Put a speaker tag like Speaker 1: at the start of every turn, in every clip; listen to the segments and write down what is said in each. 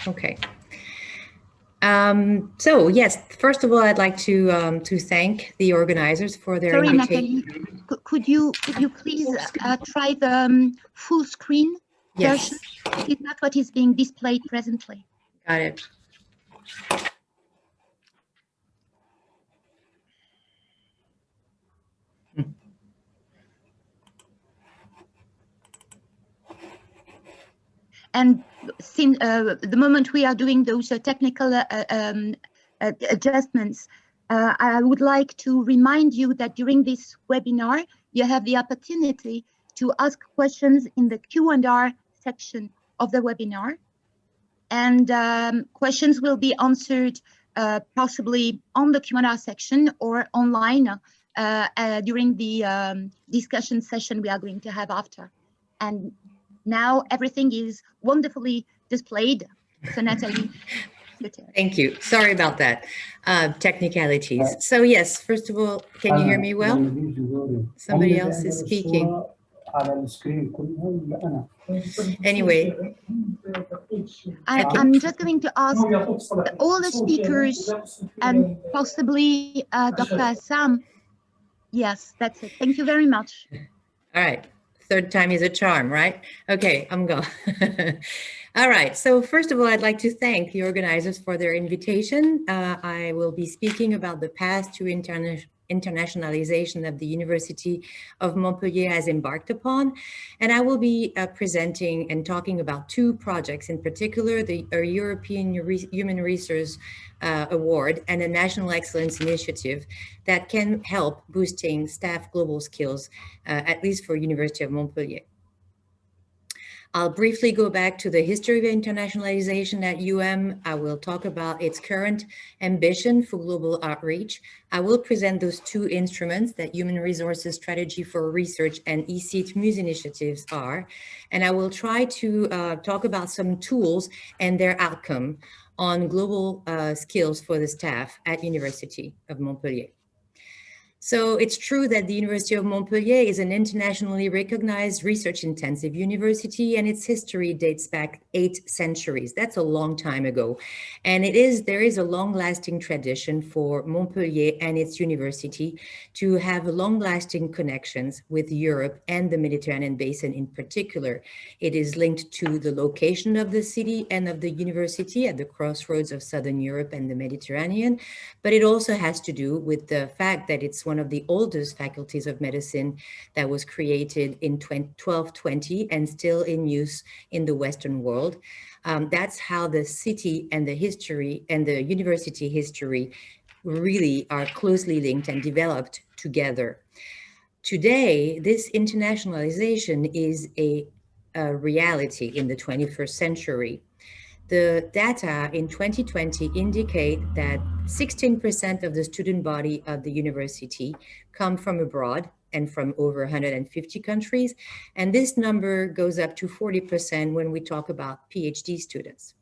Speaker 1: Okay. So yes, first of all, I'd like to thank the organizers for their invitation.
Speaker 2: Nathalie, could you please try the full screen version? It is not what is being displayed presently.
Speaker 1: Got it.
Speaker 2: And since the moment we are doing those technical adjustments, I would like to remind you that during this webinar, you have the opportunity to ask questions in the Q&A section of the webinar. And questions will be answered possibly on the Q&A section or online during the discussion session we are going to have after. And now everything is wonderfully displayed. So Nathalie.
Speaker 1: Thank you. Sorry about that. Technicalities. So yes, first of all, can you hear me well? Somebody else is speaking. Anyway.
Speaker 2: I'm just going to ask all the speakers and possibly Dr. Assam. Yes, that's it. Thank you very much.
Speaker 1: All right. Third time is a charm, right? Okay, I'm going. All right, so first of all, I'd like to thank the organizers for their invitation. I will be speaking about the path to internationalization that the University of Montpellier has embarked upon. And I will be presenting and talking about two projects, in particular, the European Human Resource Award and a National Excellence Initiative that can help boosting staff global skills, at least for University of Montpellier. I'll briefly go back to the history of internationalization at UM. I will talk about its current ambition for global outreach. I will present those two instruments that Human Resources Strategy for Research and Isit Muse initiatives are. And I will try to talk about some tools and their outcome on global skills for the staff at University of Montpellier. So it's true that the University of Montpellier is an internationally recognized research-intensive university, and its history dates back 8 centuries. That's a long time ago. And there is a long-lasting tradition for Montpellier and its university to have long-lasting connections with Europe and the Mediterranean basin in particular. It is linked to the location of the city and of the university at the crossroads of Southern Europe and the Mediterranean, but it also has to do with the fact that it's one of the oldest faculties of medicine that was created in 1220 and still in use in the Western world. That's how the city and the history and the university history really are closely linked and developed together. Today, this internationalization is a reality in the 21st century. The data in 2020 indicate that 16% of the student body of the university come from abroad and from over 150 countries. And this number goes up to 40% when we talk about PhD students.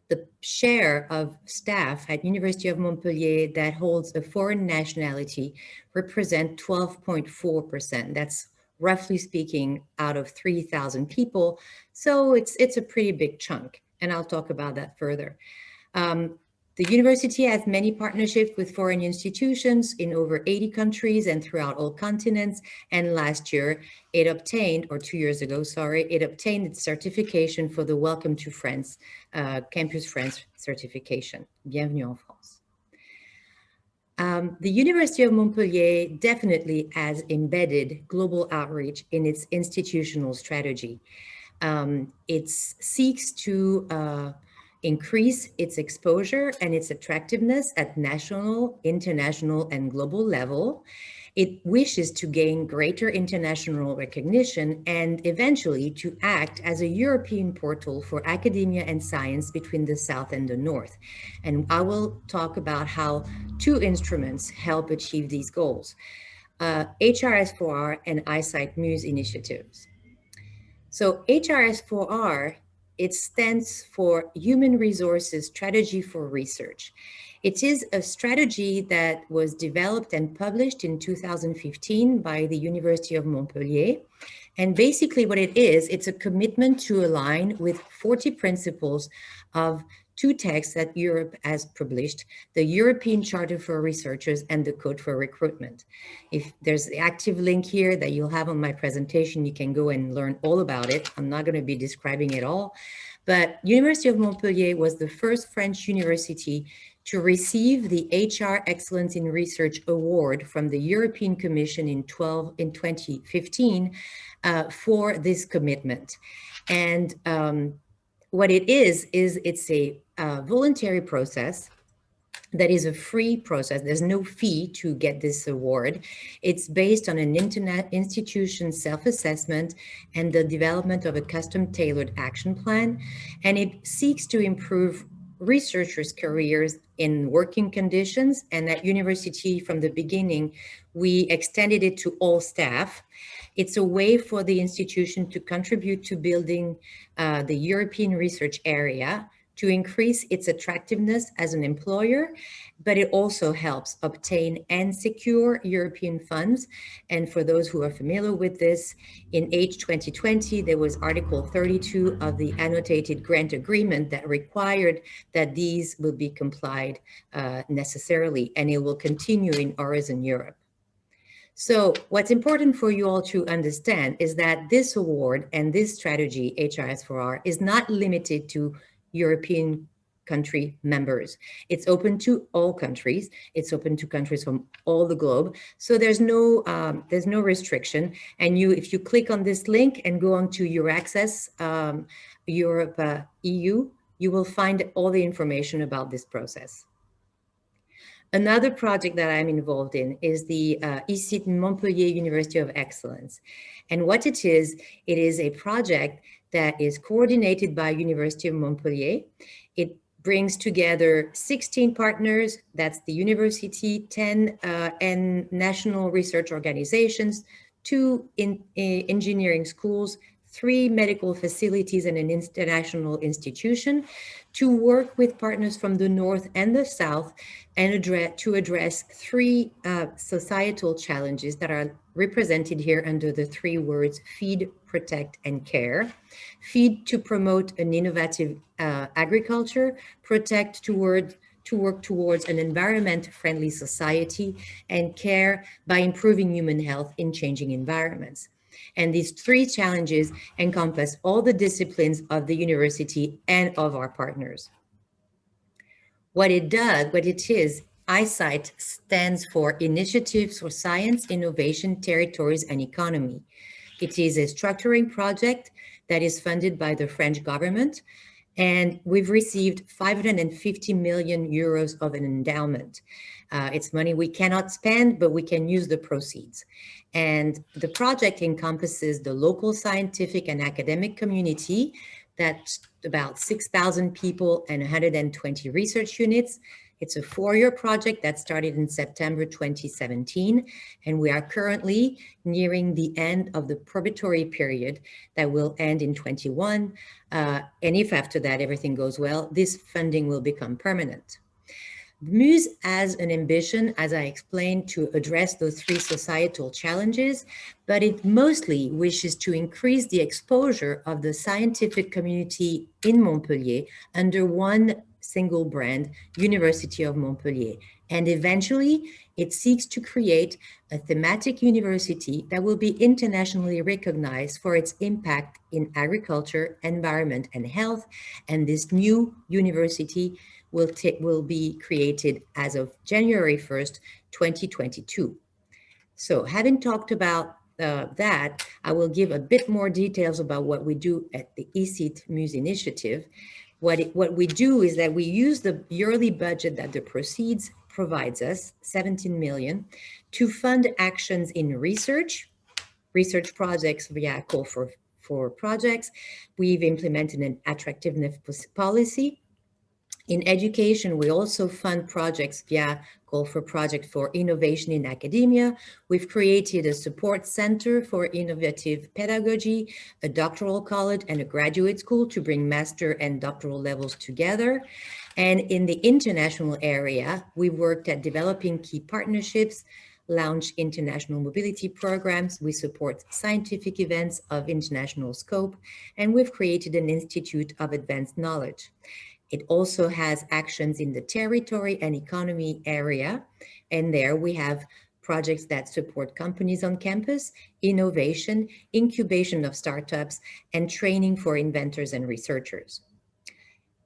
Speaker 1: The share of staff at University of Montpellier that holds a foreign nationality represent 12.4%. That's roughly speaking, out of 3,000 people. So it's a pretty big chunk, and I'll talk about that further. The university has many partnerships with foreign institutions in over 80 countries and throughout all continents. And last year, it obtained, or 2 years ago, sorry, it obtained its certification for the Welcome to France, Campus France certification. Bienvenue en France. The University of Montpellier definitely has embedded global outreach in its institutional strategy. It seeks to increase its exposure and its attractiveness at national, international, and global level. It wishes to gain greater international recognition and eventually to act as a European portal for academia and science between the South and the North. And I will talk about how two instruments help achieve these goals, HRS4R and Isit Muse initiatives. So HRS4R, it stands for Human Resources Strategy for Research. It is a strategy that was developed and published in 2015 by the University of Montpellier. And basically what it is, it's a commitment to align with 40 principles of two texts that Europe has published, the European Charter for Researchers and the Code for Recruitment. If there's the active link here that you'll have on my presentation, you can go and learn all about it. I'm not going to be describing it all, but University of Montpellier was the first French university to receive the HR Excellence in Research Award from the European Commission in 2015 for this commitment. And what it is it's a voluntary process that is a free process. There's no fee to get this award. It's based on an internet institution self-assessment and the development of a custom-tailored action plan. And it seeks to improve researchers' careers in working conditions. And at university, from the beginning, we extended it to all staff. It's a way for the institution to contribute to building the European research area, to increase its attractiveness as an employer, but it also helps obtain and secure European funds. And for those who are familiar with this, in H 2020, there was Article 32 of the annotated grant agreement that required that these will be complied necessarily, and it will continue in Horizon Europe. So what's important for you all to understand is that this award and this strategy, HRS4R, is not limited to European country members. It's open to all countries. It's open to countries from all the globe. So there's no restriction. And if you click on this link and go on to your Access Europe EU, you will find all the information about this process. Another project that I'm involved in is the Isit Montpellier University of Excellence. And what it is a project that is coordinated by University of Montpellier. It brings together 16 partners, that's the university, 10 and national research organizations, 2 engineering schools, 3 medical facilities and an international institution, to work with partners from the North and the South and to address 3 societal challenges that are represented here under the 3 words: feed, protect, and care. Feed, to promote an innovative agriculture; protect, to work towards an environment-friendly society; and care, by improving human health in changing environments. And these 3 challenges encompass all the disciplines of the university and of our partners. What it is, ISIT stands for Initiatives for Science, Innovation, Territories, and Economy. It is a structuring project that is funded by the French government, and we've received 550 million euros of an endowment. It's money we cannot spend, but we can use the proceeds. And the project encompasses the local scientific and academic community. That's about 6,000 people and 120 research units. It's a 4-year project that started in September 2017, and we are currently nearing the end of the probatory period that will end in 21. And if after that everything goes well, this funding will become permanent. Muse has an ambition, as I explained, to address those 3 societal challenges, but it mostly wishes to increase the exposure of the scientific community in Montpellier under one single brand, University of Montpellier. And eventually, it seeks to create a thematic university that will be internationally recognized for its impact in agriculture, environment, and health. And this new university will be created as of January 1st, 2022. So having talked about that, I will give a bit more details about what we do at the Isit Muse initiative. What we do is that we use the yearly budget that the proceeds provides us, 17 million, to fund actions in research projects via call for projects. We've implemented an attractiveness policy. In education, we also fund projects via call for project for innovation in academia. We've created a support center for innovative pedagogy, a doctoral college, and a graduate school to bring master and doctoral levels together. And in the international area, we worked at developing key partnerships launch international mobility programs, we support scientific events of international scope, and we've created an Institute of Advanced Knowledge. It also has actions in the territory and economy area, and there we have projects that support companies on campus, innovation, incubation of startups, and training for inventors and researchers.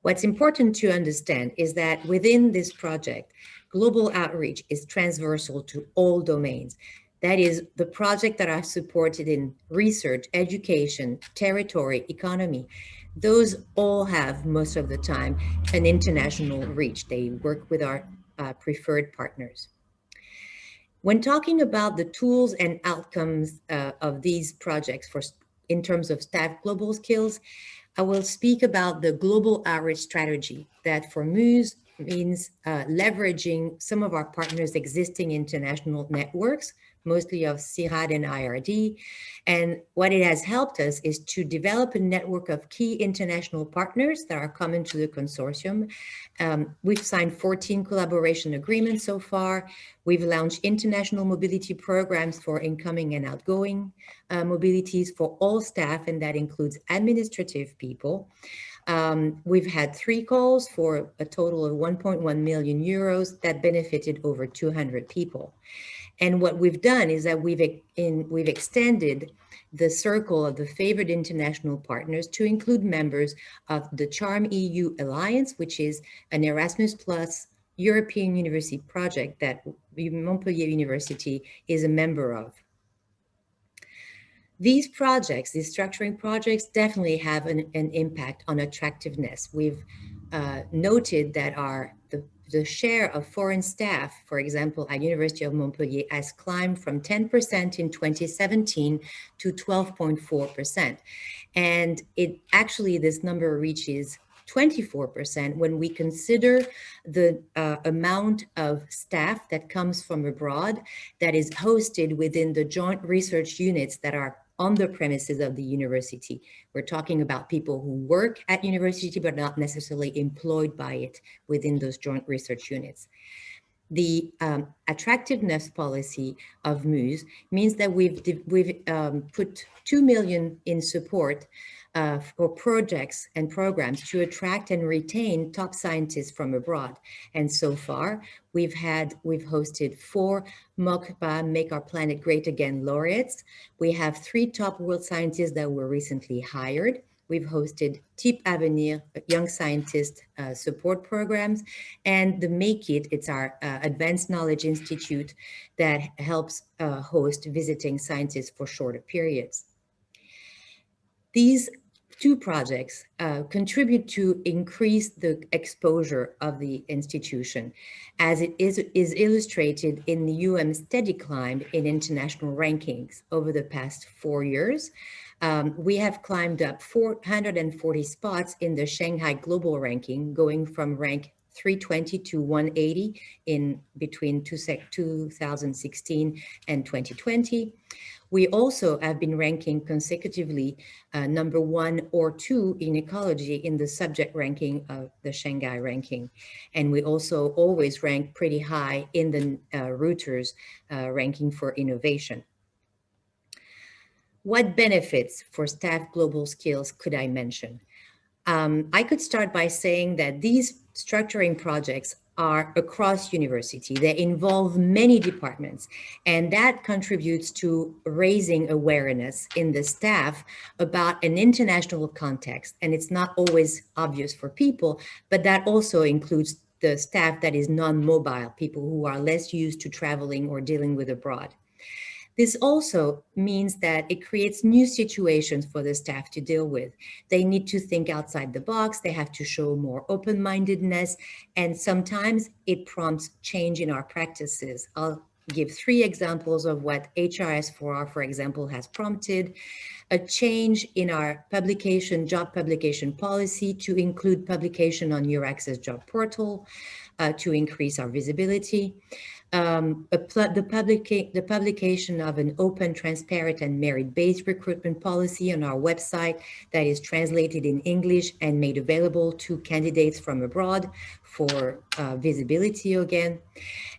Speaker 1: What's important to understand is that within this project, global outreach is transversal to all domains. That is, the projects that are supported in research, education, territory, economy, those all have, most of the time, an international reach. They work with our preferred partners. When talking about the tools and outcomes of these projects in terms of staff global skills, I will speak about the global outreach strategy that for MUSE means leveraging some of our partners' existing international networks, mostly of CIRAD and IRD. And what it has helped us is to develop a network of key international partners that are common to the consortium. We've signed 14 collaboration agreements so far. We've launched international mobility programs for incoming and outgoing mobilities for all staff, and that includes administrative people. We've had 3 calls for a total of 1.1 million euros that benefited over 200 people. And what we've done is that we've extended the circle of the favored international partners to include members of the Charm EU Alliance, which is an Erasmus Plus European University project that Montpellier University is a member of. These projects, these structuring projects, definitely have an impact on attractiveness. We've noted that the share of foreign staff, for example, at University of Montpellier, has climbed from 10% in 2017 to 12.4%. And this number reaches 24% when we consider the amount of staff that comes from abroad that is hosted within the joint research units that are on the premises of the university. We're talking about people who work at university but not necessarily employed by it within those joint research units. The attractiveness policy of MUSE means that we've put 2 million in support for projects and programs to attract and retain top scientists from abroad. And so far, we've hosted 4 MOCPA, Make Our Planet Great Again laureates. We have 3 top world scientists that were recently hired. We've hosted TIP Avenir, Young Scientist support programs, and the Make It, it's our Advanced Knowledge Institute that helps host visiting scientists for shorter periods. These 2 projects contribute to increase the exposure of the institution, as it is illustrated in the steady climb in international rankings over the past 4 years. We have climbed up 440 spots in the Shanghai Global Ranking, going from rank 320 to 180 in between 2016 and 2020. We also have been ranking consecutively number 1 or 2 in ecology in the subject ranking of the Shanghai ranking. And we also always rank pretty high in the Reuters ranking for innovation. What benefits for staff global skills could I mention? I could start by saying that these structuring projects are across university. They involve many departments, and that contributes to raising awareness in the staff about an international context. And it's not always obvious for people, but that also includes the staff that is non-mobile, people who are less used to traveling or dealing with abroad. This also means that it creates new situations for the staff to deal with. They need to think outside the box, they have to show more open-mindedness, and sometimes it prompts change in our practices. I'll give 3 examples of what HRS4R, for example, has prompted. A change in our job publication policy to include publication on your Access job portal to increase our visibility. The publication of an open, transparent, and merit-based recruitment policy on our website that is translated in English and made available to candidates from abroad for visibility again.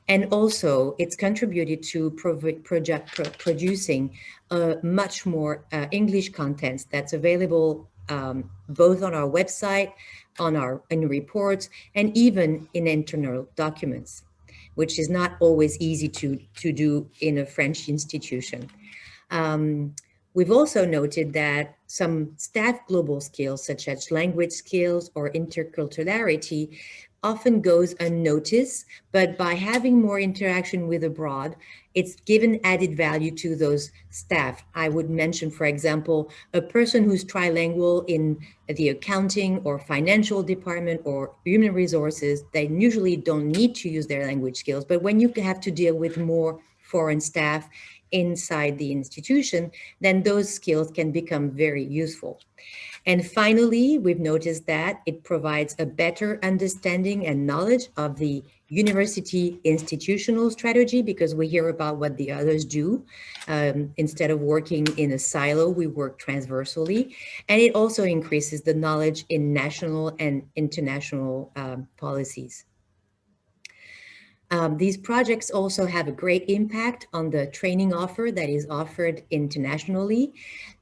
Speaker 1: And also, it's contributed to producing much more English content that's available both on our website, in reports, and even in internal documents, which is not always easy to do in a French institution. We've also noted that some staff global skills, such as language skills or interculturality, often goes unnoticed, but by having more interaction with abroad, it's given added value to those staff. I would mention, for example, a person who's trilingual in the accounting or financial department or human resources, they usually don't need to use their language skills, but when you have to deal with more foreign staff inside the institution, then those skills can become very useful. And finally, we've noticed that it provides a better understanding and knowledge of the university institutional strategy, because we hear about what the others do. Instead of working in a silo, we work transversally. And it also increases the knowledge in national and international policies. These projects also have a great impact on the training offer that is offered internationally.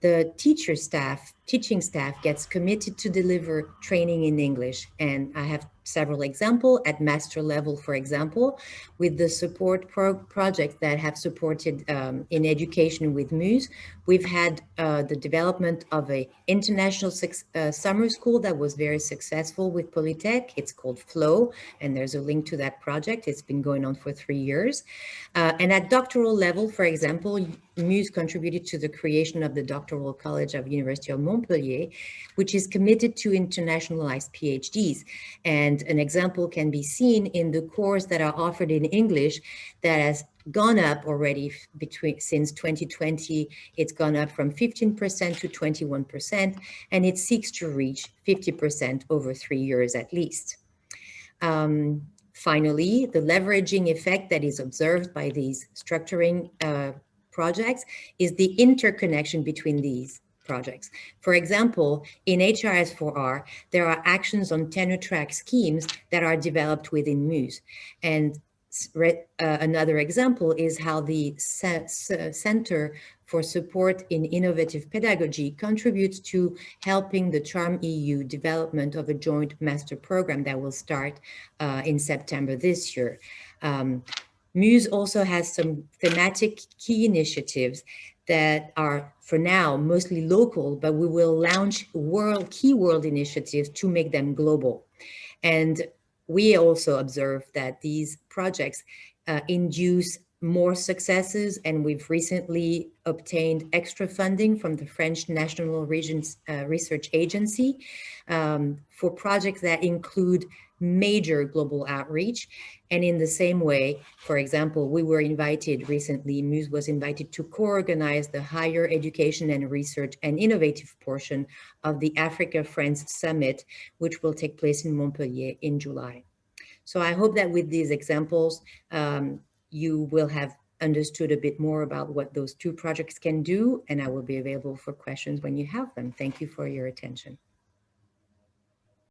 Speaker 1: The teaching staff gets committed to deliver training in English. And I have several examples at master level, for example, with the support projects that have supported in education with Muse. We've had the development of an international summer school that was very successful with Polytech. It's called Flow, and there's a link to that project. It's been going on for 3 years. And at doctoral level, for example, Muse contributed to the creation of the Doctoral College of University of Montpellier, which is committed to internationalize PhDs. And an example can be seen in the courses that are offered in English that has gone up already since 2020. It's gone up from 15% to 21%, and it seeks to reach 50% over 3 years at least. Finally, the leveraging effect that is observed by these structuring projects is the interconnection between these projects. For example, in HRS4R, there are actions on tenure track schemes that are developed within Muse. And another example is how the Center for Support in Innovative Pedagogy contributes to helping the CHARM EU development of a joint master program that will start in September this year. Muse also has some thematic key initiatives that are, for now, mostly local, but we will launch key world initiatives to make them global. And we also observe that these projects induce more successes, and we've recently obtained extra funding from the French National Regions Research Agency for projects that include major global outreach. And in the same way, for example, we were invited recently, Muse was invited to co-organize the higher education and research and innovative portion of the Africa-France Summit, which will take place in Montpellier in July. So I hope that with these examples, you will have understood a bit more about what those two projects can do, and I will be available for questions when you have them. Thank you for your attention.